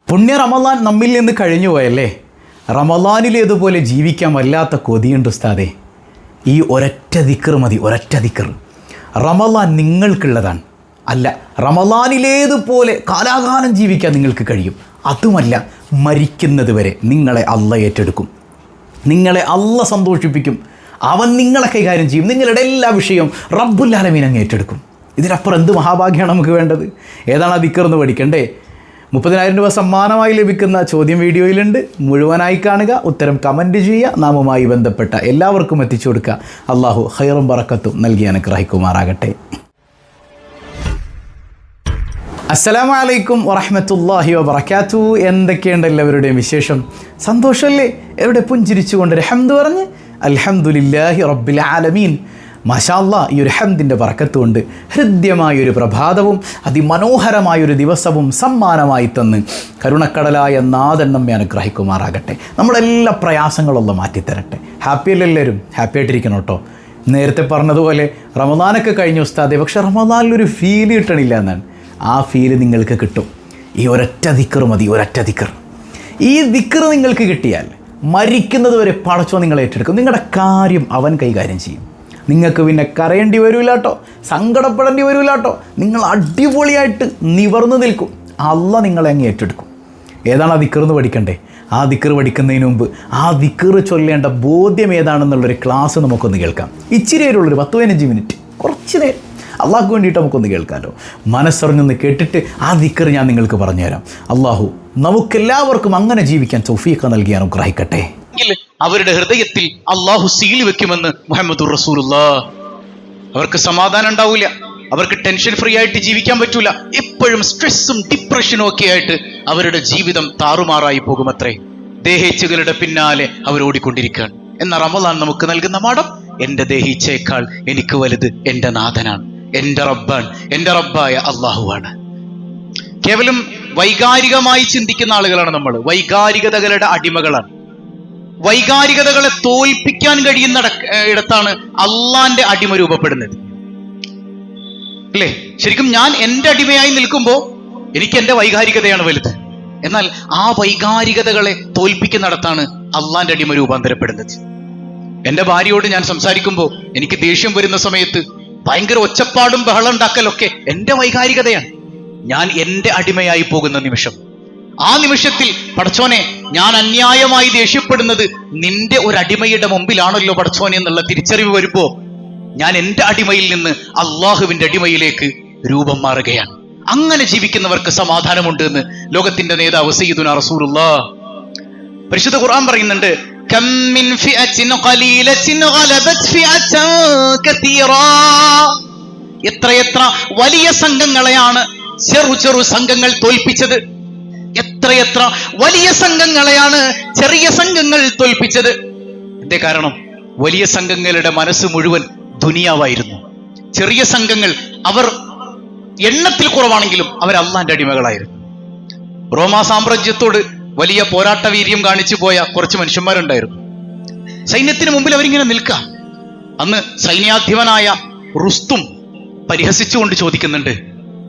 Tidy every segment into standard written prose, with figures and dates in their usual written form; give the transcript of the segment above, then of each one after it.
പുണ്യ റമളാൻ നമ്മിൽ നിന്ന് കഴിഞ്ഞു പോയല്ലേ? റമളാനിലേതുപോലെ ജീവിക്കാൻ വല്ലാത്ത കൊതിയുണ്ട് ഉസ്താദേ. ഈ ഒരൊറ്റ ദിക്ർ മതി, ഒരൊറ്റ ദിക്ർ. റമളാൻ നിങ്ങൾക്കുള്ളതാണ്. അല്ല, റമളാനിലേതുപോലെ കാലാകാലം ജീവിക്കാൻ നിങ്ങൾക്ക് കഴിയും. അതുമല്ല, മരിക്കുന്നത് വരെ നിങ്ങളെ അള്ളാഹ് ഏറ്റെടുക്കും, നിങ്ങളെ അള്ളാഹ് സന്തോഷിപ്പിക്കും. അവൻ നിങ്ങളെ കൈകാര്യം ചെയ്യും. നിങ്ങളുടെ എല്ലാ വിഷയവും റബ്ബുൽ ആലമീൻ അങ്ങ് ഏറ്റെടുക്കും. ഇതിനപ്പുറം എന്ത് മഹാഭാഗ്യമാണ് നമുക്ക് വേണ്ടത്? ഏതാണ് ആ ദിക്ർ എന്ന് പഠിക്കണ്ടേ? 30,000 രൂപ സമ്മാനമായി ലഭിക്കുന്ന ചോദ്യം വീഡിയോയിലുണ്ട്. മുഴുവനായി കാണുക, ഉത്തരം കമൻറ്റ് ചെയ്യുക, നാമുമായി ബന്ധപ്പെട്ട എല്ലാവർക്കും എത്തിച്ചു കൊടുക്കുക. അള്ളാഹു ഖൈറും ബറക്കത്തും നൽകി അനുഗ്രഹിക്കുമാറാകട്ടെ. അസ്സലാമു അലൈക്കും വറഹ്മത്തുള്ളാഹി വബറകാതുഹു. എന്തൊക്കെയുണ്ട് എല്ലാവരുടെയും വിശേഷം? സന്തോഷമല്ലേ? എവിടെ പുഞ്ചിരിച്ചുകൊണ്ട് ഹംദ് പറഞ്ഞ് അൽഹംദുലില്ലാഹി റബ്ബിൽ ആലമീൻ. മാഷാ അല്ലാഹ്, ഈ ഒരു ഹംദിൻ്റെ ബറക്കത്ത് കൊണ്ട് ഹൃദ്യമായൊരു പ്രഭാതവും അതിമനോഹരമായൊരു ദിവസവും സമ്മാനമായി തന്ന് കരുണക്കടലായ നാഥൻ നമ്മെ അനുഗ്രഹിക്കുമാറാകട്ടെ. നമ്മളെല്ലാ പ്രയാസങ്ങളൊന്നും മാറ്റിത്തരട്ടെ. ഹാപ്പിയല്ലെല്ലാവരും? ഹാപ്പി ആയിട്ടിരിക്കണം കേട്ടോ. നേരത്തെ പറഞ്ഞതുപോലെ റമദാനൊക്കെ കഴിഞ്ഞ ഉസ്താദേ, പക്ഷേ റമദാനിലൊരു ഫീൽ കിട്ടണില്ല എന്നാണ്. ആ ഫീല് നിങ്ങൾക്ക് കിട്ടും. ഈ ഒരൊറ്റ ദിക്ർ മതി, ഒരൊറ്റ ദിക്ർ. ഈ ദിക്ർ നിങ്ങൾക്ക് കിട്ടിയാൽ മരിക്കുന്നത് വരെ പടച്ചോൻ നിങ്ങളെ ഏറ്റെടുക്കും. നിങ്ങളുടെ കാര്യം അവൻ കൈകാര്യം ചെയ്യും. നിങ്ങൾക്ക് പിന്നെ കരയേണ്ടി വരില്ല കേട്ടോ, സങ്കടപ്പെടേണ്ടി വരില്ല കേട്ടോ. നിങ്ങൾ അടിപൊളിയായിട്ട് നിവർന്നു നിൽക്കും. അള്ളാഹ് നിങ്ങളെ അങ്ങ് ഏറ്റെടുക്കും. ഏതാണ് ആ ദിക്ർ എന്ന് പഠിക്കണ്ടേ? ആ ദിക്ർ പഠിക്കുന്നതിന് മുമ്പ് ആ ദിക്ർ ചൊല്ലേണ്ട ബോധ്യം ഏതാണെന്നുള്ളൊരു ക്ലാസ് നമുക്കൊന്ന് കേൾക്കാം. ഇച്ചിരി നേരമുള്ളൊരു 10-15 മിനിറ്റ്, കുറച്ച് നേരം അള്ളാഹ്ക്ക് വേണ്ടിയിട്ട് നമുക്കൊന്ന് കേൾക്കാമല്ലോ. മനസ്സറിഞ്ഞൊന്ന് കേട്ടിട്ട് ആ ദിക്ർ ഞാൻ നിങ്ങൾക്ക് പറഞ്ഞുതരാം. അള്ളാഹു നമുക്കെല്ലാവർക്കും അങ്ങനെ ജീവിക്കാൻ തൗഫീഖ് നൽകി അനുഗ്രഹിക്കട്ടെ. അവരുടെ ഹൃദയത്തിൽ അള്ളാഹു സീൽ വെക്കുമെന്ന് മുഹമ്മദുർ റസൂലുള്ളാഹ്. അവർക്ക് സമാധാനം ഉണ്ടാവില്ല, അവർക്ക് ടെൻഷൻ ഫ്രീ ആയിട്ട് ജീവിക്കാൻ പറ്റൂല. എപ്പോഴും സ്ട്രെസ്സും ഡിപ്രഷനും ഒക്കെ ആയിട്ട് അവരുടെ ജീവിതം താറുമാറായി പോകുമത്രേ. ദേഹേച്ഛകളുടെ പിന്നാലെ അവർ ഓടിക്കൊണ്ടിരിക്കുകയാണ്. എന്നാൽ റമളാൻ നമുക്ക് നൽകുന്ന പാഠം, എന്റെ ദേഹീച്ചയേക്കാൾ എനിക്ക് വലുത് എന്റെ നാഥനാണ്, എന്റെ റബ്ബാണ്, എന്റെ റബ്ബായ അള്ളാഹുവാണ്. കേവലം വൈകാരികമായി ചിന്തിക്കുന്ന ആളുകളാണ് നമ്മൾ. വൈകാരികതകളുടെ അടിമകളാണ്. വൈകാരികതകളെ തോൽപ്പിക്കാൻ കഴിയുന്ന ഇടത്താണ് അള്ളാന്റെ അടിമ രൂപപ്പെടുന്നത്, അല്ലേ? ശരിക്കും ഞാൻ എന്റെ അടിമയായി നിൽക്കുമ്പോൾ എനിക്ക് എന്റെ വൈകാരികതയാണ് വലുത്. എന്നാൽ ആ വൈകാരികതകളെ തോൽപ്പിക്കുന്നിടത്താണ് അള്ളാന്റെ അടിമ രൂപാന്തരപ്പെടുന്നത്. എന്റെ ഭാര്യയോട് ഞാൻ സംസാരിക്കുമ്പോൾ എനിക്ക് ദേഷ്യം വരുന്ന സമയത്ത് ഭയങ്കര ഒച്ചപ്പാടും ബഹളം ഉണ്ടാക്കലൊക്കെ എന്റെ വൈകാരികതയാണ്. ഞാൻ എന്റെ അടിമയായി പോകുന്ന നിമിഷം, ആ നിമിഷത്തിൽ പടച്ചോനെ, ഞാൻ അന്യായമായി ദേഷ്യപ്പെടുന്നത് നിന്റെ ഒരു അടിമയുടെ മുമ്പിലാണല്ലോ പടച്ചോനെ എന്നുള്ള തിരിച്ചറിവ് വരുമ്പോ ഞാൻ എന്റെ അടിമയിൽ നിന്ന് അള്ളാഹുവിന്റെ അടിമയിലേക്ക് രൂപം മാറുകയാണ്. അങ്ങനെ ജീവിക്കുന്നവർക്ക് സമാധാനമുണ്ട് എന്ന് ലോകത്തിന്റെ നേതാവ് സയ്യിദുനാ റസൂലുള്ളാഹ്. പരിശുദ്ധ ഖുർആൻ പറയുന്നുണ്ട്, കം മിൻ ഫിഅത്തിൻ ഖലീലത്തിൻ ഗലബത് ഫിഅതൻ കതീറാ. എത്രയെത്ര വലിയ സംഘങ്ങളെയാണ് ചെറു സംഘങ്ങൾ തോൽപ്പിച്ചത്. എത്രയെത്ര വലിയ സംഘങ്ങളെയാണ് ചെറിയ സംഘങ്ങൾ തോൽപ്പിച്ചത്. എന്തേ കാരണം? വലിയ സംഘങ്ങളുടെ മനസ്സ് മുഴുവൻ ദുനിയാവായിരുന്നു. ചെറിയ സംഘങ്ങൾ അവർ എണ്ണത്തിൽ കുറവാണെങ്കിലും അവർ അള്ളാന്റെ അടിമകളായിരുന്നു. റോമാ സാമ്രാജ്യത്തോട് വലിയ പോരാട്ട വീര്യം കാണിച്ചു പോയ കുറച്ച് മനുഷ്യന്മാരുണ്ടായിരുന്നു. സൈന്യത്തിന് മുമ്പിൽ അവരിങ്ങനെ നിൽക്കാം. അന്ന് സൈന്യാധിപനായ റുസ്തും പരിഹസിച്ചുകൊണ്ട് ചോദിക്കുന്നുണ്ട്,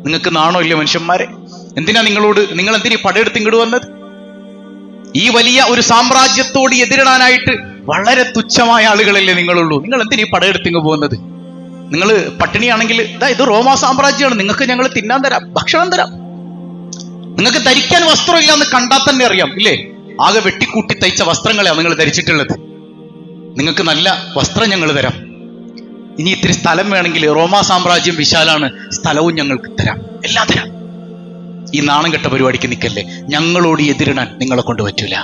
നിങ്ങൾക്ക് നാണോ ഇല്ല മനുഷ്യന്മാരെ? എന്തിനാ നിങ്ങൾ എന്തിനാ പടയെടുത്ത് ഇങ്ങോട്ട് വന്നത്? ഈ വലിയ ഒരു സാമ്രാജ്യത്തോട് എതിരിടാനായിട്ട് വളരെ തുച്ഛമായ ആളുകളല്ലേ നിങ്ങളുള്ളൂ. നിങ്ങൾ എന്തിനാ പടയെടുത്ത് ഇങ്ങ് പോകുന്നത്? നിങ്ങൾ പട്ടിണിയാണെങ്കിൽ ഇത് റോമാ സാമ്രാജ്യമാണ്, നിങ്ങൾക്ക് ഞങ്ങൾ തിന്നാൻ തരാം, ഭക്ഷണം തരാം. നിങ്ങൾക്ക് ധരിക്കാൻ വസ്ത്രമില്ല എന്ന് കണ്ടാൽ തന്നെ അറിയാം, ഇല്ലേ? ആകെ വെട്ടിക്കൂട്ടി തയ്ച്ച വസ്ത്രങ്ങളെയാണ് നിങ്ങൾ ധരിച്ചിട്ടുള്ളത്. നിങ്ങൾക്ക് നല്ല വസ്ത്രം ഞങ്ങൾ തരാം. ഇനി ഇത്തിരി സ്ഥലം വേണമെങ്കിൽ റോമാ സാമ്രാജ്യം വിശാലാണ്, സ്ഥലവും ഞങ്ങൾക്ക് തരാം, എല്ലാം തരാം. ഈ നാണം കെട്ട പരിപാടിക്ക് നിൽക്കല്ലേ, ഞങ്ങളോട് എതിരിടാൻ നിങ്ങളെ കൊണ്ട് പറ്റൂല.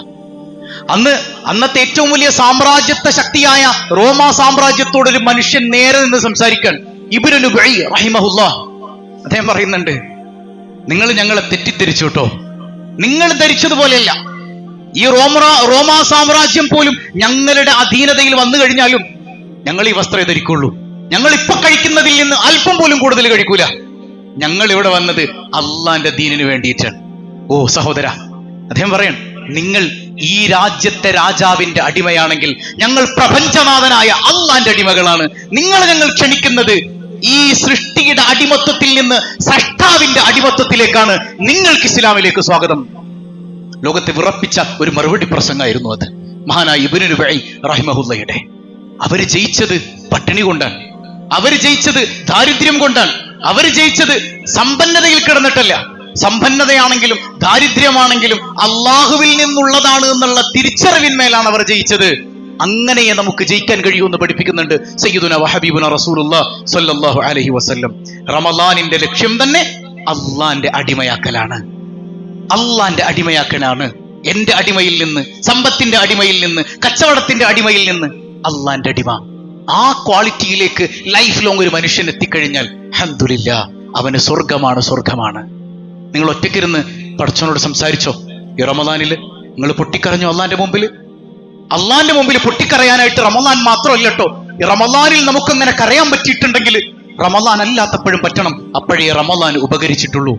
അന്നത്തെ ഏറ്റവും വലിയ സാമ്രാജ്യത്വ ശക്തിയായ റോമാ സാമ്രാജ്യത്തോടൊരു മനുഷ്യൻ നേരെ നിന്ന് സംസാരിക്കാൻ ഇബ്നു ലുബൈ റഹിമഹുല്ലാഹ് അദ്ദേഹം പറയുന്നുണ്ട്, നിങ്ങൾ ഞങ്ങളെ തെറ്റിദ്ധരിച്ചു കേട്ടോ. നിങ്ങൾ ധരിച്ചതുപോലെയല്ല. ഈ റോമാ സാമ്രാജ്യം പോലും ഞങ്ങളുടെ അധീനതയിൽ വന്നു കഴിഞ്ഞാലും ഞങ്ങൾ ഈ വസ്ത്രമേ ധരിക്കുള്ളൂ. ഞങ്ങൾ ഇപ്പൊ കഴിക്കുന്നതിൽ നിന്ന് അല്പം പോലും കൂടുതൽ കഴിക്കൂല. ഞങ്ങൾ ഇവിടെ വന്നത് അള്ളാന്റെ ദീനിന് വേണ്ടിയിട്ടാണ്. ഓ സഹോദര, അദ്ദേഹം പറയണം, നിങ്ങൾ ഈ രാജ്യത്തെ രാജാവിന്റെ അടിമയാണെങ്കിൽ ഞങ്ങൾ പ്രപഞ്ചനാഥനായ അള്ളാന്റെ അടിമകളാണ്. ഞങ്ങൾ ക്ഷണിക്കുന്നത് ഈ സൃഷ്ടിയുടെ അടിമത്വത്തിൽ നിന്ന് സൃഷ്ടാവിന്റെ അടിമത്വത്തിലേക്കാണ്. നിങ്ങൾക്ക് ഇസ്ലാമിലേക്ക് സ്വാഗതം. ലോകത്തെ വിറപ്പിച്ച ഒരു മറുപടി പ്രസംഗമായിരുന്നു അത്. മഹാനായ ഇബ്നു റുബൈ റഹിമഹുല്ലയുടെ. അവര് ജയിച്ചത് പട്ടിണി കൊണ്ടാണ്, അവര് ജയിച്ചത് ദാരിദ്ര്യം കൊണ്ടാണ്, അവര് ജയിച്ചത് സമ്പന്നതയിൽ കിടന്നിട്ടല്ല. സമ്പന്നതയാണെങ്കിലും ദാരിദ്ര്യമാണെങ്കിലും അള്ളാഹുവിൽ നിന്നുള്ളതാണ് എന്നുള്ള തിരിച്ചറിവിന്മേലാണ് അവർ ജയിച്ചത്. അങ്ങനെ നമുക്ക് ജയിക്കാൻ കഴിയുമെന്ന് പഠിപ്പിക്കുന്നുണ്ട് സയ്യിദുന വഹബീബുന റസൂലുള്ളാഹി സ്വല്ലല്ലാഹു അലൈഹി വസല്ലം. റമളാനിന്റെ ലക്ഷ്യം തന്നെ അള്ളാന്റെ അടിമയാക്കലാണ്. അള്ളാന്റെ അടിമയാക്കലാണ്. എന്റെ അടിമയിൽ നിന്ന്, സമ്പത്തിന്റെ അടിമയിൽ നിന്ന്, കച്ചവടത്തിന്റെ അടിമയിൽ നിന്ന് അള്ളാന്റെ അടിമ. ആ ക്വാളിറ്റിയിലേക്ക് ലൈഫ് ലോങ് ഒരു മനുഷ്യൻ എത്തിക്കഴിഞ്ഞാൽ അൽഹംദുലില്ലാഹ്, അവന് സ്വർഗമാണ്. നിങ്ങൾ ഒറ്റയ്ക്കിരുന്ന് പടച്ചവനോട് സംസാരിച്ചോ? ഈ റമളാനില് നിങ്ങൾ പൊട്ടിക്കരഞ്ഞോ? അള്ളാന്റെ മുമ്പിൽ പൊട്ടിക്കരയാനായിട്ട് റമളാൻ മാത്രമല്ല കേട്ടോ. ഈ റമളാനിൽ നമുക്കങ്ങനെ കരയാൻ പറ്റിയിട്ടുണ്ടെങ്കിൽ റമളാൻ അല്ലാത്തപ്പോഴും പറ്റണം. അപ്പോഴേ റമളാൻ ഉപകരിച്ചിട്ടുള്ളൂ.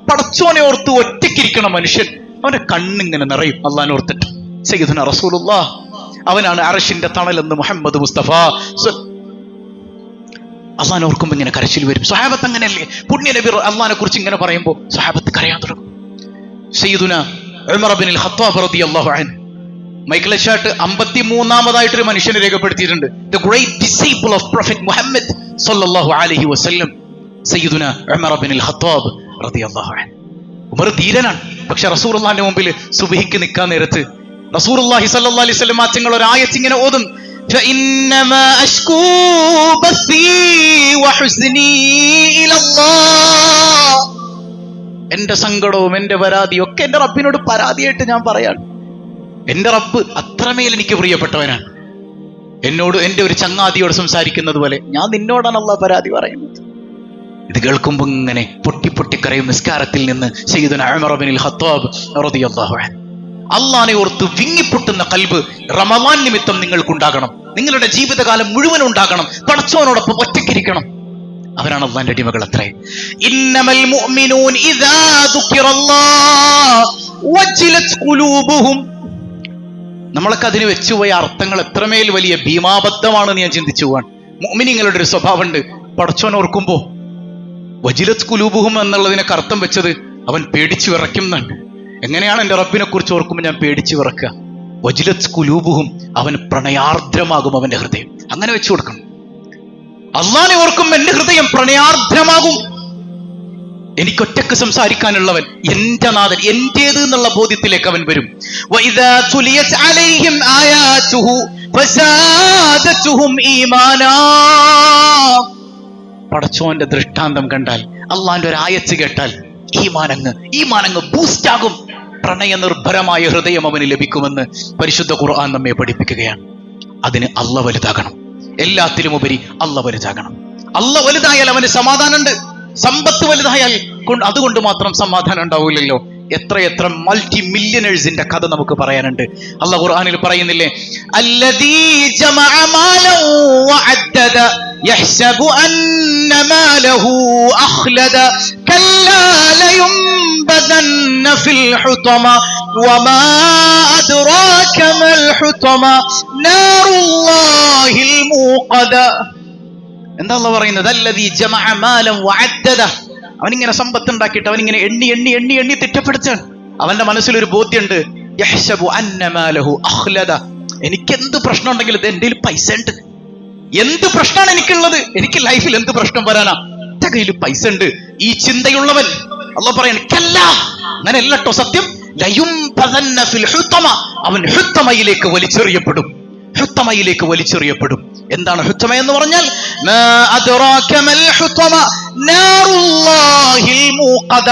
പടച്ചോനെ ഓർത്ത് ഒറ്റയ്ക്കിരിക്കണം മനുഷ്യൻ, അവന്റെ കണ്ണിങ്ങനെ നിറയും അള്ളാനെ ഓർത്തിട്ട്. സയ്യിദുനാ റസൂലുള്ളാഹ്, അവനാണ് അർശിന്റെ തണലെന്ന് മുഹമ്മദ് മുസ്തഫ. അള്ളാനെ ഓർക്കുമ്പോ ഇങ്ങനെ കരച്ചിൽ വരും. സ്വഹാബത്ത് അങ്ങനെയല്ലേ? പുണ്യ നബി അള്ളാനെ കുറിച്ച് ഇങ്ങനെ പറയുമ്പോൾ സ്വഹാബത്ത് കരയാൻ തുടങ്ങും. സയ്യിദുനാ ഉമർ ഇബ്നുൽ ഖത്താബ് റളിയല്ലാഹു അൻഹു, മൈക്കിൾ ഷാട്ട് 53-ാമതായിട്ടൊരു മനുഷ്യനെ രേഖപ്പെടുത്തിയിട്ടുണ്ട്. The great disciple of prophet Muhammad സല്ലല്ലാഹു അലൈഹി വസല്ലം, സയ്യിദുനാ ഉമർ ഇബ്നുൽ ഖത്താബ് റളിയല്ലാഹു അൻഹു. ഉമർ ധീരനാണ്. പക്ഷെ റസൂലുള്ളാഹിന്റെ മുമ്പിൽ സുബ്ഹിക്ക് നിൽക്കാൻ നേരത്ത് റസൂലുള്ളാഹി സ്വല്ലല്ലാഹു അലൈഹി വസല്ലം തങ്ങൾ ഒരു ആയത്ത് ഇങ്ങനെ ഓതും, فإنما أشكو بثي وحزني إلى الله. എന്റെ സങ്കടവും എന്റെ പരാതിയും ഒക്കെ എന്റെ റബ്ബിനോട് പരാതിയായിട്ട് ഞാൻ പറയാണ്. എന്റെ റബ്ബ് അത്രമേൽ എനിക്ക് പ്രിയപ്പെട്ടവനാണ്. എന്നോട് എന്റെ ഒരു ചങ്ങാതിയോട് സംസാരിക്കുന്നത് പോലെ ഞാൻ നിന്നോടാണ് അല്ലാഹ് പരാതി പറയുന്നത്. ഇത് കേൾക്കുമ്പോ ഇങ്ങനെ പൊട്ടിക്കരയും നിസ്കാരത്തിൽ നിന്ന് സയ്യിദുനാ ഉമർ ഇബ്നുൽ ഖത്താബ് റളിയല്ലാഹു അൻഹു. അള്ളാനെ ഓർത്ത് വിങ്ങിപ്പൊട്ടുന്ന കൽബ് റമളാൻ നിമിത്തം നിങ്ങൾക്കുണ്ടാകണം. നിങ്ങളുടെ ജീവിതകാലം മുഴുവൻ ഉണ്ടാകണം. പടച്ചവനോടൊപ്പം ഒറ്റയ്ക്കിരിക്കണം. അവരാണ് അള്ളാന്റെ അടിമകൾ. അത്രേ. ഇന്നമൽ മുഅ്മിനൂൻ ഇദാ ദുകിറല്ലാഹ് വജിലത് ഖുലൂബുഹും. നമ്മളൊക്കെ അതിന് വെച്ചുപോയ അർത്ഥങ്ങൾ എത്രമേൽ വലിയ ഭീമാബദ്ധമാണെന്ന് ഞാൻ ചിന്തിച്ചു പോവാണ്. മുഅ്മിനീങ്ങളുടെ ഒരു സ്വഭാവമുണ്ട്. പടച്ചവൻ ഓർക്കുമ്പോ വജിലത് ഖുലൂബുഹും എന്നുള്ളതിനൊക്കെ അർത്ഥം വെച്ചത് അവൻ പേടിച്ചു വിറയ്ക്കുന്നുണ്ട്. എങ്ങനെയാണ് എൻ്റെ റബ്ബിനെ കുറിച്ച് ഓർക്കുമ്പോൾ ഞാൻ പേടിച്ചു വിറക്കുക? വജിലത് ഖുലൂബുഹും, അവൻ പ്രണയാർദ്രമാകും അവന്റെ ഹൃദയം. അങ്ങനെ വെച്ചു കൊടുക്കണം. അള്ളാനെ ഓർക്കുമ്പോൾ എന്റെ ഹൃദയം പ്രണയാർദ്രമാകും. എനിക്കൊറ്റക്ക് സംസാരിക്കാനുള്ളവൻ, എന്റെ നാഥൻ, എന്റേത് എന്നുള്ള ബോധ്യത്തിലേക്ക് അവൻ വരും. വഇദാ തുലിയത് അലൈഹിം ആയാതുഹു ഫസാദതുഹും ഈമാനാ. പടച്ചോന്റെ ദൃഷ്ടാന്തം കണ്ടാൽ, അള്ളാന്റെ ഒരു ആയത്ത് കേട്ടാൽ ഈമാനങ്ങ് ബൂസ്റ്റ് ആകും. പ്രണയനിർഭരമായ ഹൃദയം അവന് ലഭിക്കുമെന്ന് പരിശുദ്ധ ഖുർആൻ നമ്മെ പഠിപ്പിക്കുകയാണ്. അതിന് അള്ളാഹ് വലുതാകണം. എല്ലാത്തിലും ഉപരി അള്ളാഹ് വലുതാകണം. അള്ളാഹ് വലുതായാൽ അവന് സമാധാനമുണ്ട്. സമ്പത്ത് വലുതായാൽ അതുകൊണ്ട് മാത്രം സമാധാനം ഉണ്ടാവില്ലല്ലോ. എത്ര മൾട്ടി മില്യനേഴ്സിന്റെ കഥ നമുക്ക് പറയാനുണ്ട്. അള്ളാഹ് ഖുർആനിൽ പറയുന്നില്ലേ, അല്ലദീ ജമഅ മാലൻ വഅദ്ദദ യഹ്സബു അന്ന മാലഹു അഖ്ലദ കല്ലാ ലയുംബദന്ന ഫിൽ ഹുതമ വമാ അദ്റാക മൽ ഹുതമ നാറുല്ലാഹിൽ മൂഖദ. എന്താ അള്ളാഹ് പറയുന്നത്? അല്ലദീ ജമഅ മാലൻ വഅദ്ദദ. അവനിങ്ങനെ സമ്പത്ത് ഉണ്ടാക്കിയിട്ട് അവനിങ്ങനെ എണ്ണി തിട്ടപ്പെടുത്താൻ. അവന്റെ മനസ്സിലൊരു ബോധ്യമുണ്ട്, യഹ്സബു അന്ന മാലഹു അഖ്ലദ. എനിക്ക് എന്ത് പ്രശ്നം ഉണ്ടെങ്കിലും എന്റെ കയ്യിൽ പൈസ ഉണ്ട്. എന്ത് പ്രശ്നമാണ് എനിക്കുള്ളത്? എനിക്ക് ലൈഫിൽ എന്ത് പ്രശ്നം വരാനാ? എന്റെ കയ്യിൽ പൈസ ഉണ്ട്. ഈ ചിന്തയുള്ളവൻ അള്ളാഹ് പറയാണ്, കല്ലാ, അങ്ങനെയല്ല ട്ടോ സത്യം. ലയുംബദന്ന ഫിൽ ഹുതമ. അവൻ ഹുതമയിലേക്ക് വലിച്ചെറിയപ്പെടും. എന്താണ് ഹുതമ എന്ന് പറഞ്ഞാൽ? മാ അദ്റാക മൽ ഹുതമ നാറുല്ലാഹിൽ മൂഖദ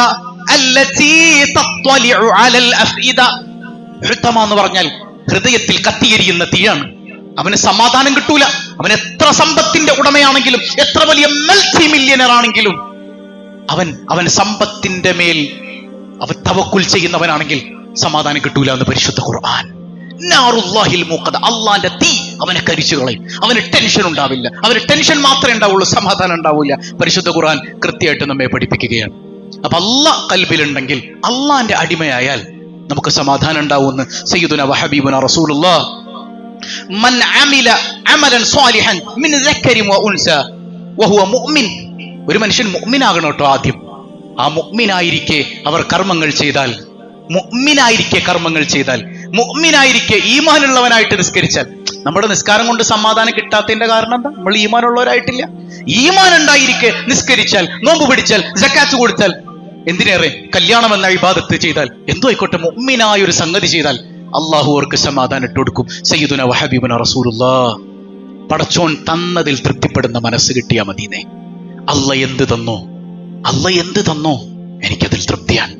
അല്ലതി തത്വലിഉ അലൽ അഫ്ഇദ. ഹുതമ എന്ന് പറഞ്ഞാൽ ഹൃദയത്തിൽ കത്തിയെരിയുന്ന തീയാണ്. അവന് സമാധാനം കിട്ടൂല. അവൻ എത്ര സമ്പത്തിന്റെ ഉടമയാണെങ്കിലും, എത്ര വലിയ മൾട്ടി മില്യനർ ആണെങ്കിലും, അവൻ സമ്പത്തിന്റെ മേൽ അവൻ തവക്കുൽ ചെയ്യുന്നവനാണെങ്കിൽ സമാധാനം കിട്ടൂല എന്ന് പരിശുദ്ധ ഖുർആൻ. നാറുല്ലാഹിൽ മൂഖദ. അള്ളാന്റെ തീ അവനെ കരിച്ചു കളയും. അവന് ടെൻഷൻ ഉണ്ടാവില്ല. അവന് ടെൻഷൻ മാത്രമേ ഉണ്ടാവുള്ളൂ, സമാധാനം ഉണ്ടാവില്ല. പരിശുദ്ധ ഖുർആൻ കൃത്യമായിട്ട് നമ്മെ പഠിപ്പിക്കുകയാണ്. അപ്പൊ അള്ളാഹ് ഖൽബിലുണ്ടെങ്കിൽ, അള്ളാന്റെ അടിമയായാൽ നമുക്ക് സമാധാനം ഉണ്ടാവുമെന്ന് സയ്യിദുനാ വഹബീബുനാ റസൂലുള്ളാഹ്. മൻ അമില അമലൻ സാലിഹൻ മിൻ ദക്കരി വ ഉൻസ വഹുവ മുഅ്മിൻ ഒരു മനുഷ്യൻ മുഅ്മിനാകണം കേട്ടോ ആദ്യം. ആ മുഅ്മിനായിരിക്കെ അവർ കർമ്മങ്ങൾ ചെയ്താൽ, മുഅ്മിനായിരിക്കെ ഈമാനുള്ളവനായിട്ട് നിസ്കരിച്ചാൽ. നമ്മുടെ നിസ്കാരം കൊണ്ട് സമാധാനം കിട്ടാത്തതിന്റെ കാരണം എന്താ? നമ്മൾ ഈമാനുള്ളവരായിട്ടില്ല. ഈമാൻ ഉണ്ടായിരിക്കെ നിസ്കരിച്ചാൽ, നോമ്പ് പിടിച്ചാൽ, സക്കാത്ത് കൊടുത്താൽ, എന്തിനേറെ കല്യാണം എന്ന ഇബാദത്ത് ചെയ്താൽ, എന്തോ ആയിക്കോട്ടെ മുഅ്മിനായ ഒരു സംഗതി ചെയ്താൽ അള്ളാഹു അവർക്ക് സമാധാനം ഇട്ട് കൊടുക്കും. സയ്യിദുന വഹബീബുന റസൂലുള്ളാഹ്. പടച്ചോൻ തന്നതിൽ തൃപ്തിപ്പെടുന്ന മനസ്സ് കിട്ടിയാ മദീനെ. അല്ല എന്ത് തന്നോ എനിക്കതിൽ തൃപ്തിയാണ്.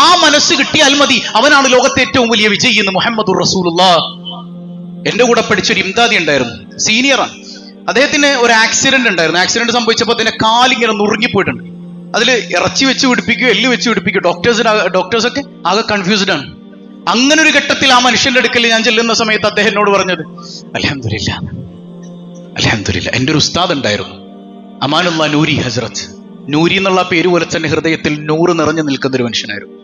ആ മനസ്സ് കിട്ടിയാൽ മതി. അവനാണ് ലോകത്തെ ഏറ്റവും വലിയ വിജയി എന്ന് മുഹമ്മദുർ റസൂലുള്ളാഹ്. എന്റെ കൂടെ പഠിച്ചൊരു ഇംദാദി ഉണ്ടായിരുന്നു, സീനിയറാണ്. അദ്ദേഹത്തിന് ഒരു ആക്സിഡന്റ് ഉണ്ടായിരുന്നു. ആക്സിഡന്റ് സംഭവിച്ചപ്പോൾ അതിന്റെ കാലിങ്ങനെ നുറുങ്ങിപ്പോയിട്ടുണ്ട്. അതിൽ ഇറച്ചി വെച്ച് പിടിപ്പിക്കുകയോ എല്ല് വെച്ച് പിടിപ്പിക്കുകയോ ഡോക്ടേഴ്സൊക്കെ ആകെ കൺഫ്യൂസ്ഡ് ആണ്. അങ്ങനെ ഒരു ഘട്ടത്തിൽ ആ മനുഷ്യന്റെ അടുക്കൽ ഞാൻ ചെല്ലുന്ന സമയത്ത് അദ്ദേഹം എന്നോട് പറഞ്ഞത്, അൽഹംദുലില്ലാ, എൻ്റെ ഒരു ഉസ്താദ് ഉണ്ടായിരുന്നു, അമാനുള്ള നൂരി ഹസ്രത്ത്. നൂരി എന്നുള്ള പേര് പോലെ തന്നെ ഹൃദയത്തിൽ നൂറ് നിറഞ്ഞു നിൽക്കുന്ന ഒരു മനുഷ്യനായിരുന്നു.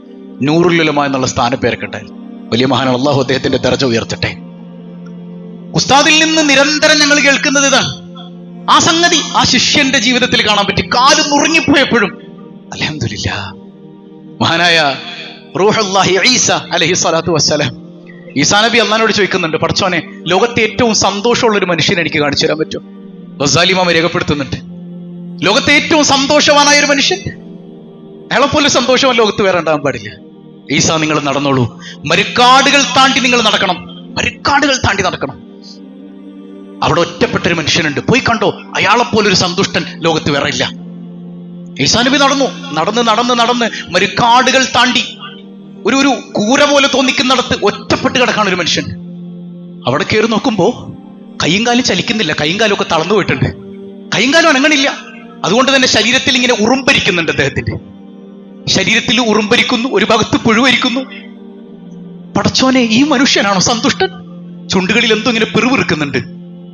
നൂറുൽ ഉലമ എന്നുള്ള സ്ഥാനപ്പേരൊക്കെ ഉണ്ടായിരുന്നു. വലിയ മഹാനാണ്. അള്ളാഹു അദ്ദേഹത്തിന്റെ ദർജ ഉയർത്തട്ടെ. ഉസ്താദിൽ നിന്ന് നിരന്തരം ഞങ്ങൾ കേൾക്കുന്നത് ഇതാണ്. ആ സംഗതി ആ ശിഷ്യന്റെ ജീവിതത്തിൽ കാണാൻ പറ്റി. കാല് നുറുങ്ങിപ്പോയപ്പോഴും അൽഹംദുലില്ലാ. മഹാനായ റൂഹുല്ലാഹി ഈസ അലൈഹി സ്വലാത്തു വസ്സലാം, ഈസാ നബി അള്ളാഹിനോട് ചോദിക്കുന്നുണ്ട്, പടച്ചോനെ ലോകത്തെ ഏറ്റവും സന്തോഷമുള്ള ഒരു മനുഷ്യനെ എനിക്ക് കാണിച്ചു തരാൻ പറ്റുമോ? ഗസാലി ഇമാം രേഖപ്പെടുത്തുന്നുണ്ട്, ലോകത്തെ ഏറ്റവും സന്തോഷവാനായ ഒരു മനുഷ്യൻ, അയാളെപ്പോലെ സന്തോഷം ലോകത്ത് വേറെ ഉണ്ടാകാൻ പാടില്ല. ഈസാ, നിങ്ങൾ നടന്നോളൂ, മരുക്കാടുകൾ താണ്ടി നിങ്ങൾ നടക്കണം, അവിടെ ഒറ്റപ്പെട്ടൊരു മനുഷ്യനുണ്ട്, പോയി കണ്ടോ, അയാളെപ്പോലൊരു സന്തുഷ്ടൻ ലോകത്ത് വേറെ ഇല്ല. ഈസാ നബി നടന്ന് മരുക്കാടുകൾ താണ്ടി ഒരു കൂര പോലെ തോന്നിക്കുന്നിടത്ത് ഒറ്റപ്പെട്ട് കിടക്കാണ് ഒരു മനുഷ്യൻ. അവിടെ കയറി നോക്കുമ്പോ കൈയും കാലും ചലിക്കുന്നില്ല, കൈയും കാലും ഒക്കെ തളർന്നു പോയിട്ടുണ്ട്, കൈയും കാലും അനങ്ങണില്ല. അതുകൊണ്ട് തന്നെ ശരീരത്തിൽ ഇങ്ങനെ ഉറുമ്പരിക്കുന്നുണ്ട്. അദ്ദേഹത്തിന്റെ ശരീരത്തിൽ ഉറുമ്പരിക്കുന്നു, ഒരു ഭാഗത്ത് പുഴുവരിക്കുന്നു. പടച്ചോനെ, ഈ മനുഷ്യനാണോ സന്തുഷ്ടൻ? ചുണ്ടുകളിൽ എന്തോ ഇങ്ങനെ പിറുവിറുക്കുന്നുണ്ട്.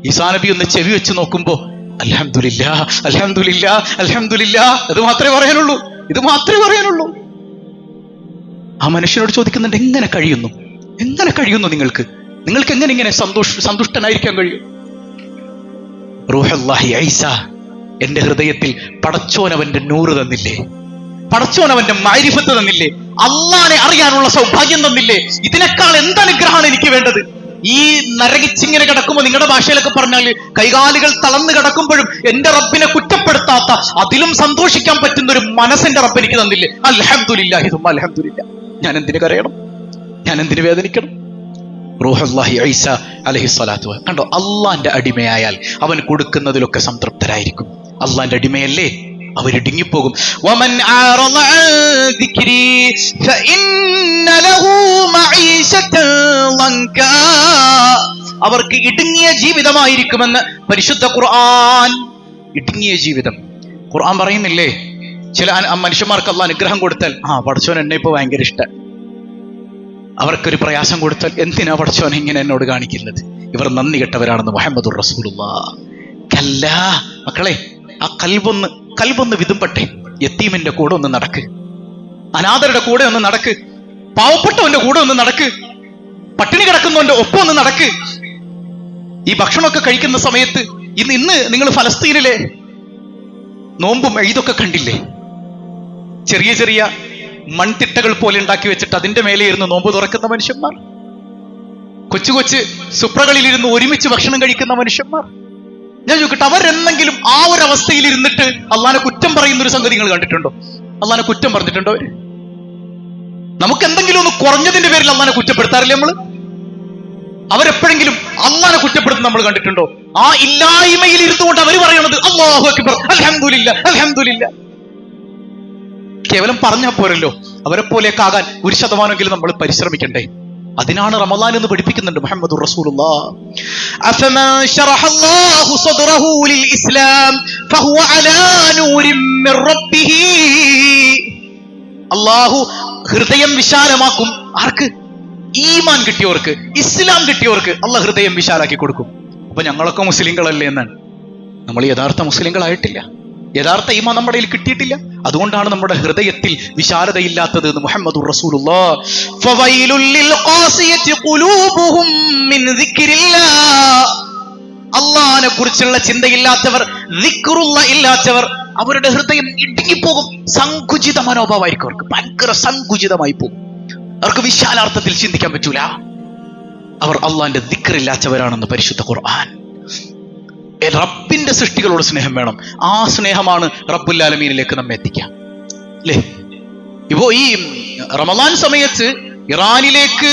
ഈസാ നബി ഒന്ന് ചെവി വെച്ച് നോക്കുമ്പോ അൽഹംദുലില്ലാ, ഇത് മാത്രമേ പറയാനുള്ളൂ. ആ മനുഷ്യനോട് ചോദിക്കുന്നുണ്ട്, എങ്ങനെ കഴിയുന്നു നിങ്ങൾക്ക് എങ്ങനെ ഇങ്ങനെ സന്തുഷ്ടനായിരിക്കാൻ കഴിയും? റൂഹുല്ലാഹി ഈസ, എന്റെ ഹൃദയത്തിൽ പടച്ചോൻ അവന്റെ നൂറ് തന്നില്ലേ, പടച്ചോൻ അവന്റെ മാരിഫത്ത് തന്നില്ലേ, അള്ളാനെ അറിയാനുള്ള സൗഭാഗ്യം തന്നില്ലേ? ഇതിനേക്കാൾ എന്തനുഗ്രഹമാണ് എനിക്ക് വേണ്ടത്? ഈ നരകിച്ചിങ്ങനെ കിടക്കുമ്പോൾ, നിങ്ങളുടെ ഭാഷയിലൊക്കെ പറഞ്ഞാല് കൈകാലുകൾ തളർന്ന് കിടക്കുമ്പോഴും എന്റെ റബ്ബിനെ കുറ്റപ്പെടുത്താത്ത, അതിലും സന്തോഷിക്കാൻ പറ്റുന്ന ഒരു മനസ്സെന്റെ റബ്ബ് എനിക്ക് തന്നില്ലേ? അൽഹംദുലില്ലാഹി സുമ്മ അൽഹംദുലില്ലാ. ഞാൻ എന്തിനു കരയണം? ഞാൻ എന്തിനു വേദനിക്കണം? റൂഹുല്ലാഹി ഈസ അലൈഹി സ്വലാത്തു. കണ്ടോ, അള്ളാന്റെ അടിമയായാൽ അവൻ കൊടുക്കുന്നതിലൊക്കെ സംതൃപ്തരായിരിക്കും. അള്ളാന്റെ അടിമയല്ലേ, അവരിടുങ്ങിപ്പോകും. വമൻ അഅറള അൻ ദിക്രി ഫഇന്ന ലഹു മഈശതൻ ളൻകാ. അവർക്ക് ഇടുങ്ങിയ ജീവിതമായിരിക്കുമെന്ന് പരിശുദ്ധ ഖുർആൻ. ഇടുങ്ങിയ ജീവിതം ഖുർആൻ പറയുന്നില്ലേ? ചില മനുഷ്യന്മാർക്ക് അള്ളാഹ് അനുഗ്രഹം കൊടുത്താൽ, പടച്ചോൻ എന്നെ ഇപ്പൊ ഭയങ്കര ഇഷ്ടം. അവർക്കൊരു പ്രയാസം കൊടുത്താൽ, എന്തിനാ പടച്ചോൻ ഇങ്ങനെ എന്നോട് കാണിക്കുന്നത്? ഇവർ നന്ദി കെട്ടവരാണെന്ന് മുഹമ്മദുർ റസൂലുള്ളാഹ്. കല്ലാ മക്കളെ, ആ കൽബൊന്ന് വിതുമ്പട്ടെ. യത്തീമിന്റെ കൂടെ ഒന്ന് നടക്ക്, അനാഥരുടെ കൂടെ ഒന്ന് നടക്ക്, പാവപ്പെട്ടവന്റെ കൂടെ ഒന്ന് നടക്ക്, പട്ടിണി കിടക്കുന്നവന്റെ ഒപ്പം ഒന്ന് നടക്ക്. ഈ ഭക്ഷണമൊക്കെ കഴിക്കുന്ന സമയത്ത് ഇന്ന് നിങ്ങൾ ഫലസ്തീനിലെ നോമ്പും ഇതൊക്കെ കണ്ടില്ലേ? ചെറിയ ചെറിയ മൺതിട്ടകൾ പോലെ ഉണ്ടാക്കി വെച്ചിട്ട് അതിന്റെ മേലെ ഇരുന്ന് നോമ്പ് തുറക്കുന്ന മനുഷ്യന്മാർ, കൊച്ചു സുപ്രകളിലിരുന്ന് ഒരുമിച്ച് ഭക്ഷണം കഴിക്കുന്ന മനുഷ്യന്മാർ. ഞാൻ ചോദിക്കട്ടെ, അവരെന്തെങ്കിലും ആ ഒരു അവസ്ഥയിൽ ഇരുന്നിട്ട് അള്ളാനെ കുറ്റം പറയുന്ന ഒരു സംഗതി നിങ്ങൾ കണ്ടിട്ടുണ്ടോ? അള്ളാനെ കുറ്റം പറഞ്ഞിട്ടുണ്ടോ അവര്? നമുക്ക് എന്തെങ്കിലും ഒന്ന് കുറഞ്ഞതിന്റെ പേരിൽ അള്ളാനെ കുറ്റപ്പെടുത്താറില്ലേ നമ്മള്? അവരെപ്പോഴെങ്കിലും അള്ളാനെ കുറ്റപ്പെടുത്തുന്ന നമ്മൾ കണ്ടിട്ടുണ്ടോ? ആ ഇല്ലായ്മയിൽ ഇരുന്നുകൊണ്ട് അവർ പറയണത് അല്ലാഹു അക്ബർ, അൽഹംദുലില്ലാ. കേവലം പറഞ്ഞാൽ പോരല്ലോ, അവരെ പോലെയൊക്കെ ആകാൻ 1% നമ്മൾ പരിശ്രമിക്കണ്ടേ? അതിനാണ് റമളാൻ എന്ന് പഠിപ്പിക്കുന്നുണ്ട് മുഹമ്മദുർ റസൂലുള്ളാഹ്. അഫമൻ ശറഹല്ലാഹു സദ്റഹു ലിൽ ഇസ്ലാം ഫഹുവ അലാ നൂരിൻ മിർ റബ്ബിഹി. അല്ലാഹു ഹൃദയം വിശാലമാക്കും. ആർക്ക്? ഈമാൻ കിട്ടിയവർക്ക്, ഇസ്ലാം കിട്ടിയവർക്ക് അല്ലാഹ് ഹൃദയം വിശാലാക്കി കൊടുക്കും. അപ്പൊ ഞങ്ങളൊക്കെ മുസ്ലിങ്ങളല്ലേ എന്നാണ്? നമ്മൾ യഥാർത്ഥ മുസ്ലിങ്ങളായിട്ടില്ല, യഥാർത്ഥ ഈമാൻ നമ്മുടെ കയ്യിൽ കിട്ടിയിട്ടില്ല. അതുകൊണ്ടാണ് നമ്മുടെ ഹൃദയത്തിൽ വിശാലതയില്ലാത്തത് എന്ന് മുഹമ്മദുർ റസൂലുള്ളാഹ്. ഫവൈലുൽ ലിൽ ഖാസിയതി ഖുലൂബുഹും മിൻ ദിക്രില്ലാഹ്. അല്ലാഹനെ കുറിച്ചുള്ള ചിന്തയില്ലാത്തവർ, ദിക്റുള്ള ഇല്ലാത്തവർ, അവരുടെ ഹൃദയം ഇടുങ്ങിപ്പോകും. സങ്കുചിത മനോഭാവമായിരിക്കും അവർക്ക്, ഭയങ്കര സങ്കുചിതമായി പോകും. അവർക്ക് വിശാലാർത്ഥത്തിൽ ചിന്തിക്കാൻ പറ്റൂല. അവർ അള്ളാന്റെ ദിക്റില്ലാത്തവരാണെന്ന് പരിശുദ്ധ ഖുർആൻ. റബ്ബിന്റെ സൃഷ്ടികളോട് സ്നേഹം വേണം. ആ സ്നേഹമാണ് റബ്ബുൽ ആലമീനിലേക്ക് നമ്മെ എത്തിക്കാം, അല്ലേ? ഇപ്പോ ഈ റമദാൻ സമയത്ത് ഇറാനിലേക്ക്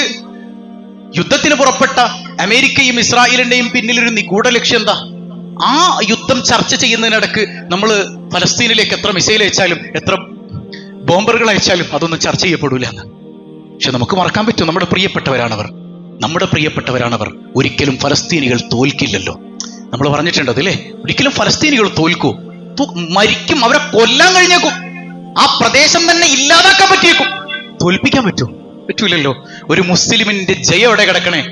യുദ്ധത്തിന് പുറപ്പെട്ട അമേരിക്കയും ഇസ്രായേലിന്റെയും പിന്നിലൊരു നിഗൂഢ ലക്ഷ്യം എന്താ? ആ യുദ്ധം ചർച്ച ചെയ്യുന്നതിനിടക്ക് നമ്മൾ ഫലസ്തീനിലേക്ക് എത്ര മിസൈൽ അയച്ചാലും എത്ര ബോംബറുകൾ അയച്ചാലും അതൊന്നും ചർച്ച ചെയ്യപ്പെടൂല എന്ന്. പക്ഷെ നമുക്ക് മറക്കാൻ പറ്റും, നമ്മുടെ പ്രിയപ്പെട്ടവരാണവർ. ഒരിക്കലും ഫലസ്തീനികൾ തോൽക്കില്ലല്ലോ. നമ്മൾ പറഞ്ഞിട്ടുണ്ട് അതില്ലേ, ഒരിക്കലും ഫലസ്തീനികൾ തോൽക്കൂ, മരിക്കും, അവരെ കൊല്ലാൻ കഴിഞ്ഞേക്കും, ആ പ്രദേശം തന്നെ ഇല്ലാതാക്കാൻ പറ്റിയേക്കും. തോൽപ്പിക്കാൻ പറ്റൂലല്ലോ. ഒരു മുസ്ലിമിന്റെ ജയം എവിടെ കിടക്കണേ?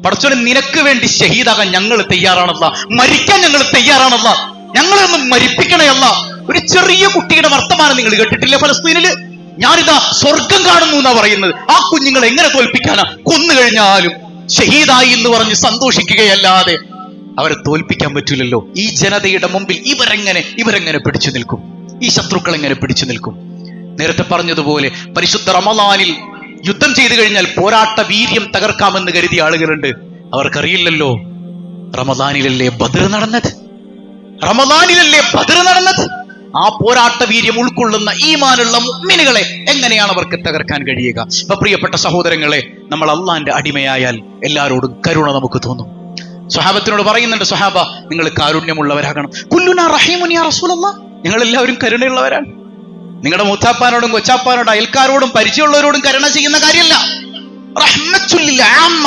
പടച്ചോനെ, നിനക്ക് വേണ്ടി ഷഹീദാകാൻ ഞങ്ങൾ തയ്യാറാണല്ല, മരിക്കാൻ ഞങ്ങൾ തയ്യാറാണല്ല, ഞങ്ങളൊന്നും മരിപ്പിക്കണയല്ല. ഒരു ചെറിയ കുട്ടിയുടെ വർത്തമാനം നിങ്ങൾ കേട്ടിട്ടില്ലേ ഫലസ്തീനില്? ഞാനിതാ സ്വർഗം കാണുന്നു എന്നാ പറയുന്നത്. ആ കുഞ്ഞുങ്ങൾ എങ്ങനെ തോൽപ്പിക്കാനാ? കൊന്നു കഴിഞ്ഞാലും ഷഹീദായി എന്ന് പറഞ്ഞ് സന്തോഷിക്കുകയല്ലാതെ അവരെ തോൽപ്പിക്കാൻ പറ്റൂലല്ലോ. ഈ ജനതയുടെ മുമ്പിൽ ഇവരെങ്ങനെ പിടിച്ചു നിൽക്കും? ഈ ശത്രുക്കൾ എങ്ങനെ പിടിച്ചു നിൽക്കും? നേരത്തെ പറഞ്ഞതുപോലെ പരിശുദ്ധ റമളാനിൽ യുദ്ധം ചെയ്തു കഴിഞ്ഞാൽ പോരാട്ട വീര്യം തകർക്കാമെന്ന് കരുതിയ ആളുകളുണ്ട്. അവർക്കറിയില്ലല്ലോ, റമളാനിലല്ലേ ബദർ നടന്നത്. ആ പോരാട്ട വീര്യം ഉൾക്കൊള്ളുന്ന ഈമാനുള്ള മുഅ്മിനുകളെ എങ്ങനെയാണ് അവർക്ക് തകർക്കാൻ കഴിയുക? അപ്പൊ പ്രിയപ്പെട്ട സഹോദരങ്ങളെ, നമ്മൾ അള്ളാന്റെ അടിമയായാൽ എല്ലാവരോടും കരുണ നമുക്ക് തോന്നും. സ്വഹാബത്തിനോട് പറയുന്നുണ്ട്, സ്വഹാബ, നിങ്ങൾ കാരുണ്യമുള്ളവരാകണം. കുല്ലുനാ റഹീമുൻ യാ റസൂലല്ലാഹ്, ഞങ്ങൾ എല്ലാവരും കരുണയുള്ളവരാണ്. നിങ്ങളുടെ മൂത്താപ്പാനോടും കൊച്ചാപ്പാനോടും അയൽക്കാരോടും പരിചയമുള്ളവരോടും കരുണ ചെയ്യുന്ന കാര്യമല്ല. റഹ്മത്തുൽ ആമ്മ,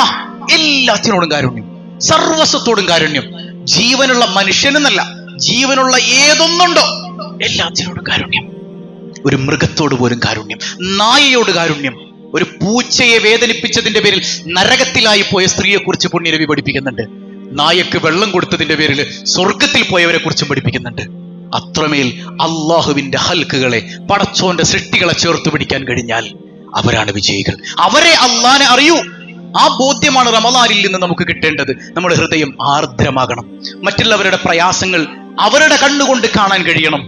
എല്ലാത്തിനോടും കാരുണ്യം, സർവസ്വത്തോടും കാരുണ്യം. ജീവനുള്ള മനുഷ്യനെന്നല്ല, ജീവനുള്ള ഏതൊന്നുണ്ടോ എല്ലാത്തിനോടും കാരുണ്യം. ഒരു മൃഗത്തോട് പോലും കാരുണ്യം, നായയോട് കാരുണ്യം. ഒരു പൂച്ചയെ വേദനിപ്പിച്ചതിന്റെ പേരിൽ നരകത്തിലായി പോയ സ്ത്രീയെ കുറിച്ച് പുണ്യനബി പഠിപ്പിക്കുന്നുണ്ട്. നായക്ക് വെള്ളം കൊടുത്തതിന്റെ പേരിൽ സ്വർഗത്തിൽ പോയവരെ കുറിച്ചും പഠിപ്പിക്കുന്നുണ്ട്. അത്രമേൽ അള്ളാഹുവിന്റെ ഹൽക്കുകളെ, പടച്ചോന്റെ സൃഷ്ടികളെ ചേർത്ത് പിടിക്കാൻ കഴിഞ്ഞാൽ അവരാണ് വിജയികൾ. അവരെ അള്ളാനെ അറിയൂ. ആ ബോധ്യമാണ് റമളാനിൽ നിന്ന് നമുക്ക് കിട്ടേണ്ടത്. നമ്മുടെ ഹൃദയം ആർദ്രമാകണം. മറ്റുള്ളവരുടെ പ്രയാസങ്ങൾ അവരുടെ കണ്ണുകൊണ്ട് കാണാൻ കഴിയണം.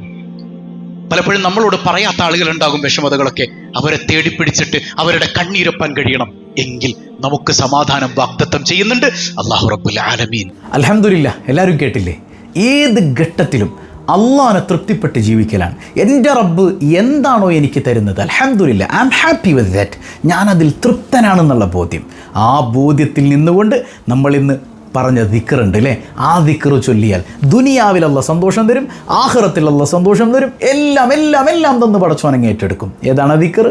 പലപ്പോഴും നമ്മളോട് പറയാത്ത ആളുകൾ ഉണ്ടാകും, വിഷമതകളൊക്കെ. അവരെ തേടിപ്പിടിച്ചിട്ട് അവരുടെ കണ്ണീരൊപ്പാൻ കഴിയണം. എങ്കിൽ നമുക്ക് സമാധാനം വാഗ്ദത്തം ചെയ്യുന്നുണ്ട് അല്ലാഹു റബ്ബുൽ ആലമീൻ. അൽഹംദുലില്ലാ, എല്ലാവരും കേട്ടില്ലേ? ഏത് ഘട്ടത്തിലും അള്ളാനെ തൃപ്തിപ്പെട്ട് ജീവിക്കലാണ്. എൻ്റെ റബ്ബ് എന്താണോ എനിക്ക് തരുന്നത്, അൽഹംദുലില്ലാ, I am happy with that, ഞാനതിൽ തൃപ്തനാണെന്നുള്ള ബോധ്യം. ആ ബോധ്യത്തിൽ നിന്നുകൊണ്ട് നമ്മളിന്ന് പറഞ്ഞ ദിക്റുണ്ട് അല്ലേ, ആ ദിക്റ് ചൊല്ലിയാൽ ദുനിയാവിൽ അല്ലാഹ് സന്തോഷം തരും, ആഖിറത്തിൽ അല്ലാഹ് സന്തോഷം തരും. എല്ലാം തന്ന് പടച്ചോനങ്ങ് ഏറ്റെടുക്കും. ഏതാണ് ദിക്റ്?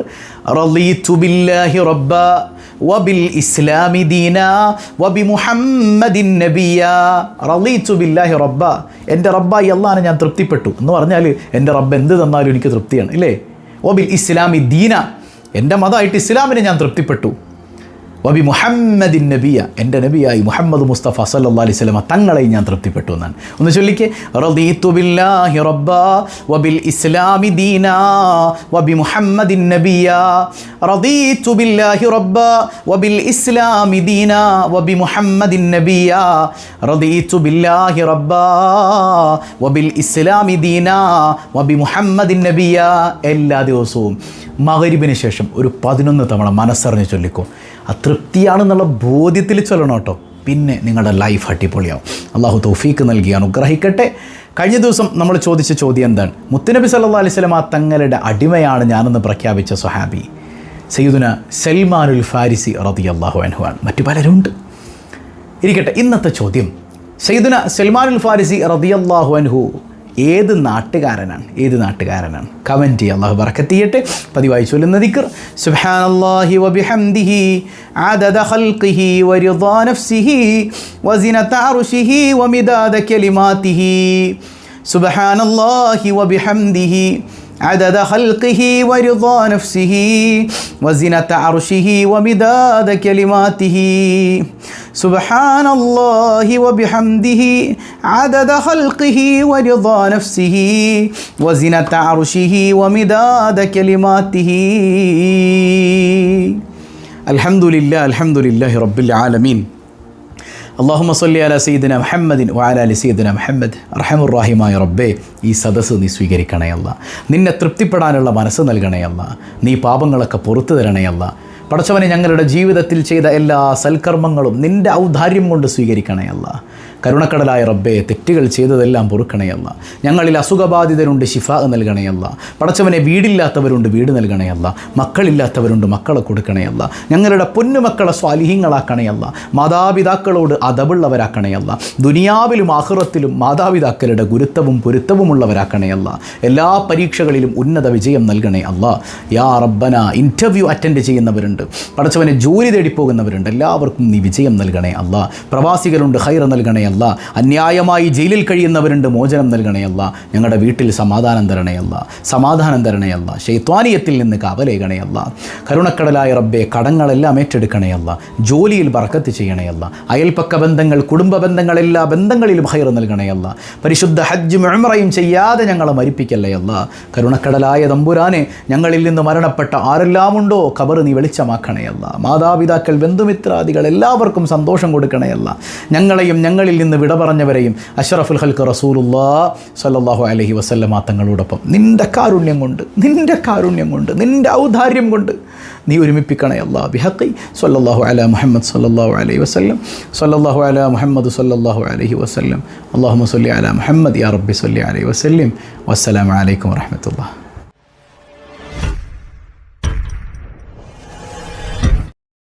റളീതു ബില്ലാഹി റബ്ബ വബിൽ ഇസ്ലാമി ദീന വബി മുഹമ്മദിൻ നബിയ. റളീതു ബില്ലാഹി റബ്ബ, എൻ്റെ റബ്ബായി അല്ലാഹനെ ഞാൻ തൃപ്തിപ്പെട്ടു എന്ന് പറഞ്ഞാൽ എൻ്റെ റബ്ബ് എന്ത് തന്നാലും എനിക്ക് തൃപ്തിയാണ് ഇല്ലേ. വബിൽ ഇസ്ലാമി ദീന, എൻ്റെ മതമായിട്ട് ഇസ്ലാമിനെ ഞാൻ തൃപ്തിപ്പെട്ടു. വബി മുഹമ്മദിൻ നബിയ, എൻ്റെ നബിയായി മുഹമ്മദ് മുസ്തഫ സല്ലല്ലാഹു അലൈഹി വസല്ലം തങ്ങളെ ഞാൻ തൃപ്തിപ്പെട്ടു എന്നാണ്. ഒന്ന് ചൊല്ലിക്കേ, റളീതു ബില്ലാഹി റബ്ബ വബിൽ ഇസ്ലാമി ദീന വബി മുഹമ്മദിൻ നബിയ. റളീതു ബില്ലാഹി റബ്ബ വബിൽ ഇസ്ലാമി ദീന വബി മുഹമ്മദിൻ നബിയ. റളീതു ബില്ലാഹി റബ്ബ വബിൽ ഇസ്ലാമി ദീന വബി മുഹമ്മദിൻ നബിയ. എല്ലാ ദിവസവും മഗ്‌രിബിന് ശേഷം ഒരു 11 തവണ മനസ്സറിഞ്ഞ് ചൊല്ലിക്കോ. അതൃപ്തിയാണെന്നുള്ള ബോധ്യത്തിൽ ചൊല്ലണം കേട്ടോ. പിന്നെ നിങ്ങളുടെ ലൈഫ് അടിപൊളിയാവും. അള്ളാഹു തൗഫീക്ക് നൽകി അനുഗ്രഹിക്കട്ടെ. കഴിഞ്ഞ ദിവസം നമ്മൾ ചോദിച്ച ചോദ്യം എന്താണ്? മുത്തുനബി സല്ലല്ലാഹു അലൈഹി വസല്ലം തങ്ങളുടെ അടിമയാണ് ഞാനെന്ന് പ്രഖ്യാപിച്ച സ്വഹാബി സയ്യിദുന സൽമാനുൽ ഫാരിസി റളിയല്ലാഹു അൻഹു ആണ്. മറ്റു പലരുണ്ട്. ഇരിക്കട്ടെ, ഇന്നത്തെ ചോദ്യം, സയ്യിദുന സൽമാനുൽ ഫാരിസി റളിയല്ലാഹു അൻഹു ഏത് നാട്ടുകാരനാണ്? കമൻറ്റ് ചെയ്യുക. അല്ലാഹു ബറക്കത്ത് ചെയ്യട്ടെ. പതിവായി ചൊല്ലുന്ന ദിക്ർ, സുബ്ഹാനല്ലാഹി വബിഹംദിഹി അദദ ഖൽഖിഹി വറിദാ നഫ്സിഹി വസിനത അർശിഹി വമിദാദ കലിമാതിഹി. സുബ്ഹാനല്ലാഹി വബിഹംദിഹി عدد خلقه ورضا نفسه وزنة عرشه ومداد كلماته. سبحان الله وبحمده عدد خلقه ورضا نفسه وزنة عرشه ومداد كلماته. الحمد لله رب العالمين. അല്ലാഹുമ്മ സ്വല്ലി അലാ സയ്യിദിന മുഹമ്മദിൻ വഅലാ അലി സയ്യിദിന മുഹമ്മദ്. റഹമുർ-റഹീമായ റബ്ബേ, ഈ സദസ്സ് നീ സ്വീകരിക്കണേ അല്ലാ. നിന്നെ തൃപ്തിപ്പെടാനുള്ള മനസ്സ് നൽകണേ അല്ലാ. നീ പാപങ്ങളൊക്കെ പുറത്തു തരണേ അല്ലാ. പടച്ചവനെ, ഞങ്ങളുടെ ജീവിതത്തിൽ ചെയ്ത എല്ലാ സൽക്കർമ്മങ്ങളും നിൻ്റെ ഔദാര്യം കൊണ്ട് സ്വീകരിക്കണേ അല്ലാ. കരുണക്കടലായ റബ്ബേ, തെറ്റുകൾ ചെയ്തതെല്ലാം പൊറുക്കണയല്ല. ഞങ്ങളിൽ അസുഖബാധിതരുണ്ട്, ശിഫാ നൽകണയല്ല. പടച്ചവനെ, വീടില്ലാത്തവരുണ്ട്, വീട് നൽകണയല്ല. മക്കളില്ലാത്തവരുണ്ട്, മക്കളെ കൊടുക്കണയല്ല. ഞങ്ങളുടെ പൊന്നുമക്കളെ സ്വാലിഹീങ്ങളാക്കണയല്ല. മാതാപിതാക്കളോട് അതവുള്ളവരാക്കണയല്ല. ദുനിയാവിലും ആഖിറത്തിലും മാതാപിതാക്കളുടെ ഗുരുത്വവും പൊരുത്തവുമുള്ളവരാക്കണയല്ല. എല്ലാ പരീക്ഷകളിലും ഉന്നത വിജയം നൽകണേ അല്ലാ. യാ റബ്ബന, ഇൻ്റർവ്യൂ അറ്റൻഡ് ചെയ്യുന്നവരുണ്ട്, പടച്ചവനെ ജോലി തേടിപ്പോകുന്നവരുണ്ട്, എല്ലാവർക്കും നീ വിജയം നൽകണേ അല്ലാ. പ്രവാസികളുണ്ട്, ഖൈർ നൽകണേ അല്ലാ. അന്യായമായി ജയിലിൽ കഴിയുന്നവരുണ്ട്, മോചനം നൽകണേ അല്ലാ. ഞങ്ങളുടെ വീട്ടിൽ സമാധാനം തരണേ അല്ലാ. സമാധാനം തരണേ അല്ലാ. ശൈത്വാനിയത്തിൽ നിന്ന് കാവലേകണേ അല്ലാ. കരുണക്കടലായ റബ്ബേ, കടങ്ങളെല്ലാം ഏറ്റെടുക്കണേ അല്ലാ. ജോലിയിൽ ബർക്കത്ത് ചെയ്യണേ അല്ലാ. അയൽപ്പക്ക ബന്ധങ്ങൾ, കുടുംബ ബന്ധങ്ങൾ, എല്ലാ ബന്ധങ്ങളിലും ഖൈർ നൽകണേ അല്ലാ. പരിശുദ്ധ ഹജ്ജും ഉംറയും ചെയ്യാതെ ഞങ്ങളെ മരിപ്പിക്കല്ലേ അല്ലാ. കരുണക്കടലായ തമ്പുരാനെ, ഞങ്ങളിൽ നിന്ന് മരണപ്പെട്ട ആരെല്ലാം ഉണ്ടോ ഖബർ നീ വെളിച്ചമാക്കണേ അല്ലാ. മാതാപിതാക്കൾ, ബന്ധുമിത്രാദികൾ എല്ലാവർക്കും സന്തോഷം കൊടുക്കണേ അല്ലാ. ഞങ്ങളെയും ഞങ്ങളിൽ നിന്ന് വിട പറഞ്ഞവരെയും അഷ്റഫുൽ ഖൽഖ് റസൂലുള്ളാഹി സ്വല്ലല്ലാഹു അലൈഹി വസല്ലമ തങ്ങളോടൊപ്പം നിൻ്റെ കാരുണ്യം കൊണ്ട്, നിൻ്റെ ഔദാര്യം കൊണ്ട് നീ ഒരുമിപ്പിക്കണേ അല്ലാ. ബിഹഖി സ്വല്ലല്ലാഹു അലാ മുഹമ്മദ് സ്വല്ലല്ലാഹു അലൈഹി വസല്ലം, സ്വല്ലല്ലാഹു അലാ മുഹമ്മദ് സ്വല്ലല്ലാഹു അലൈഹി വസല്ലം. അല്ലാഹുമ്മ സ്വല്ലി അലാ മുഹമ്മദ് യാ റബ്ബി സ്വല്ലി അലൈഹി വസല്ലം. വസ്സലാമു അലൈക്കും വറഹ്മത്തുള്ളാഹി.